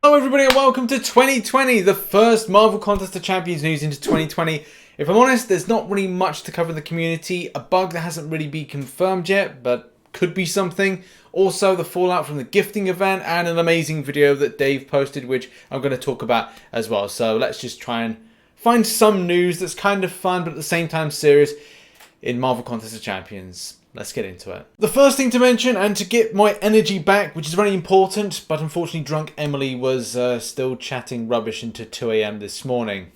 Hello everybody and welcome to 2020, the first Marvel Contest of Champions news into 2020. If I'm honest, there's not really much to cover in the community. A bug that hasn't really been confirmed yet, but could be something. Also, the fallout from the gifting event and an amazing video that Dave posted, which I'm going to talk about as well. So let's just try and find some news that's kind of fun, but at the same time serious in Marvel Contest of Champions. Let's get into it. The first thing to mention, and to get my energy back, which is very important, but unfortunately drunk Emily was still chatting rubbish until 2 AM this morning.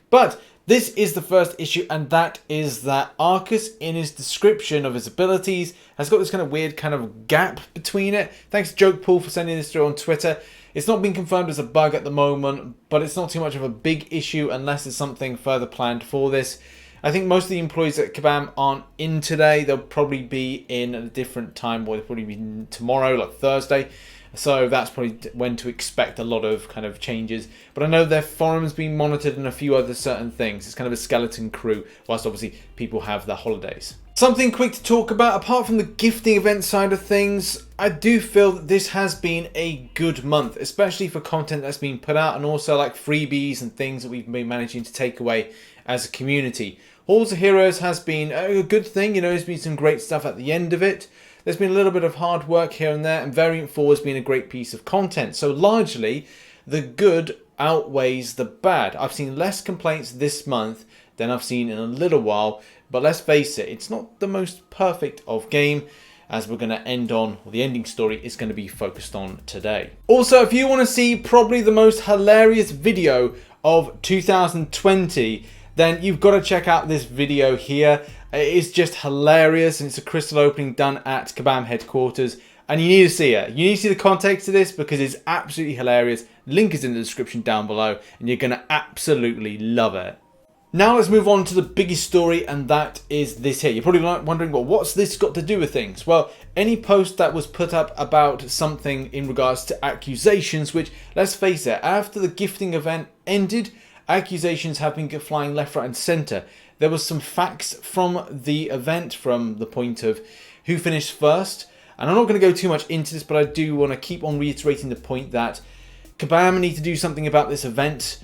But this is the first issue, and that is that Aarkus, in his description of his abilities, has got this kind of weird kind of gap between it. Thanks to Joke Paul for sending this through on Twitter. It's not been confirmed as a bug at the moment, but it's not too much of a big issue unless there's something further planned for this. I think most of the employees at Kabam aren't in today. They'll probably be in at a different time, or they'll probably be tomorrow, like Thursday. So that's probably when to expect a lot of kind of changes. But I know their forums being monitored and a few other certain things. It's kind of a skeleton crew, whilst obviously people have their holidays. Something quick to talk about, apart from the gifting event side of things, I do feel that this has been a good month, especially for content that's been put out and also like freebies and things that we've been managing to take away as a community. Halls of Heroes has been a good thing, you know, there's been some great stuff at the end of it. There's been a little bit of hard work here and there, and Variant 4 has been a great piece of content. So largely, the good outweighs the bad. I've seen less complaints this month than I've seen in a little while, but let's face it, it's not the most perfect of game, as we're going to end on, or the ending story is going to be focused on today. Also, if you want to see probably the most hilarious video of 2020, then you've got to check out this video here. It is just hilarious, and it's a crystal opening done at Kabam headquarters, and you need to see it. You need to see the context of this because it's absolutely hilarious. Link is in the description down below, and you're going to absolutely love it. Now let's move on to the biggest story, and that is this here. You're probably wondering, well, what's this got to do with things? Well, any post that was put up about something in regards to accusations, which, let's face it, after the gifting event ended, accusations have been flying left, right and centre. There was some facts from the event from the point of who finished first. And I'm not going to go too much into this, but I do want to keep on reiterating the point that Kabam need to do something about this event.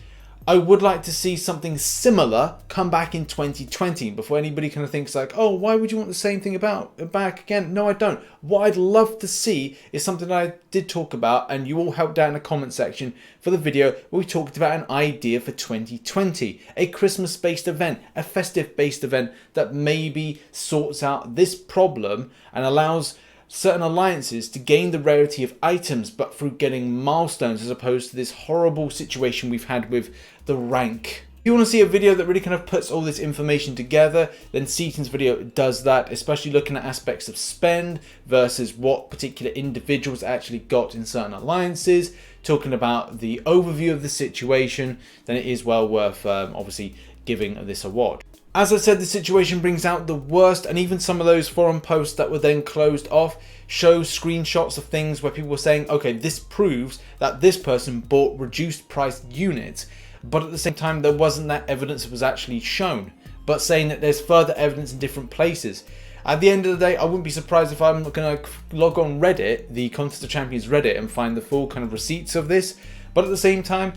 I would like to see something similar come back in 2020 before anybody kind of thinks like, oh, why would you want the same thing back again? No, I don't. What I'd love to see is something that I did talk about, and you all helped out in the comment section for the video where we talked about an idea for 2020, a Christmas-based event, a festive-based event that maybe sorts out this problem and allows certain alliances to gain the rarity of items, but through getting milestones, as opposed to this horrible situation we've had with the rank. If you want to see a video that really kind of puts all this information together, then Seaton's video does that, especially looking at aspects of spend versus what particular individuals actually got in certain alliances, talking about the overview of the situation. Then it is well worth obviously giving this award. As I said, the situation brings out the worst, and even some of those forum posts that were then closed off show screenshots of things where people were saying, okay, this proves that this person bought reduced priced units, but at the same time there wasn't that evidence that was actually shown, but saying that there's further evidence in different places. At the end of the day, I wouldn't be surprised if I'm going to log on Reddit, the Contest of Champions Reddit, and find the full kind of receipts of this, but at the same time,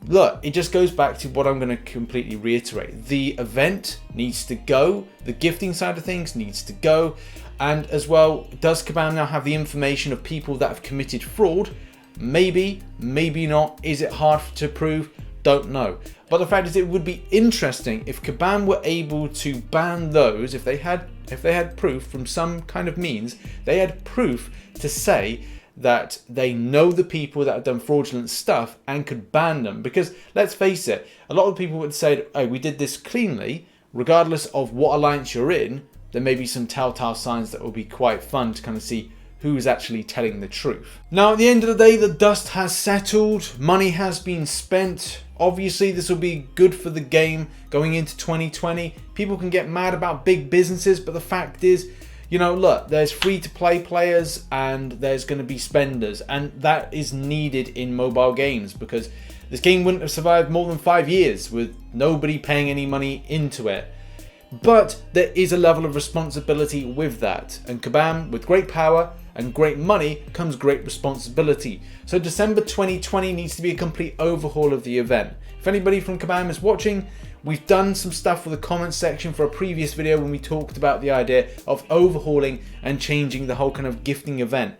look, it just goes back to what I'm going to completely reiterate. The event needs to go. The gifting side of things needs to go. And as well, does Kabam now have the information of people that have committed fraud? Maybe, maybe not. Is it hard to prove? Don't know. But the fact is, it would be interesting if Kabam were able to ban those, if they had proof from some kind of means, they had proof to say that they know the people that have done fraudulent stuff and could ban them. Because let's face it, a lot of people would say, oh, we did this cleanly, regardless of what alliance you're in. There may be some telltale signs that will be quite fun to kind of see who's actually telling the truth. Now, at the end of the day, the dust has settled, money has been spent. Obviously, this will be good for the game going into 2020. People can get mad about big businesses, but the fact is, you know, look, there's free-to-play players and there's going to be spenders, and that is needed in mobile games because this game wouldn't have survived more than 5 years with nobody paying any money into it. But there is a level of responsibility with that, and Kabam, with great power, and great money comes great responsibility. So December 2020 needs to be a complete overhaul of the event. If anybody from Kabam is watching, we've done some stuff for the comments section for a previous video when we talked about the idea of overhauling and changing the whole kind of gifting event.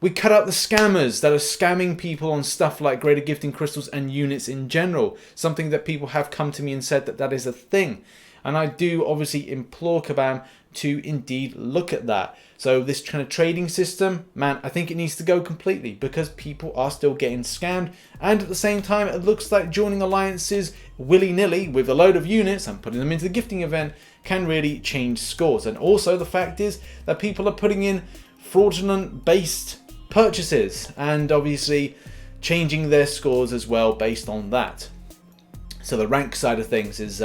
We cut out the scammers that are scamming people on stuff like graded gifting crystals and units in general. Something that people have come to me and said that that is a thing. And I do obviously implore Kabam to indeed look at that. So this kind of trading system, man, I think it needs to go completely because people are still getting scammed. And at the same time, it looks like joining alliances willy-nilly with a load of units and putting them into the gifting event can really change scores. And also the fact is that people are putting in fraudulent based purchases and obviously changing their scores as well based on that. So the rank side of things is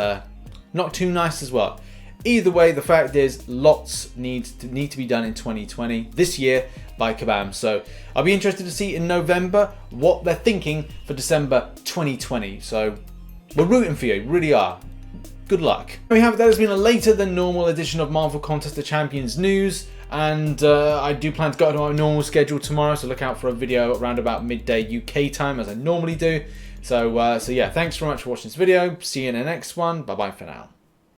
not too nice as well. Either way, the fact is lots need to be done in 2020 this year by Kabam. So I'll be interested to see in November what they're thinking for December 2020. So we're rooting for you, really are. Good luck. There we have it. That has been a later than normal edition of Marvel Contest of Champions news. And I do plan to go to my normal schedule tomorrow, so look out for a video around about midday UK time as I normally do. So yeah, thanks very much for watching this video. See you in the next one. Bye bye for now.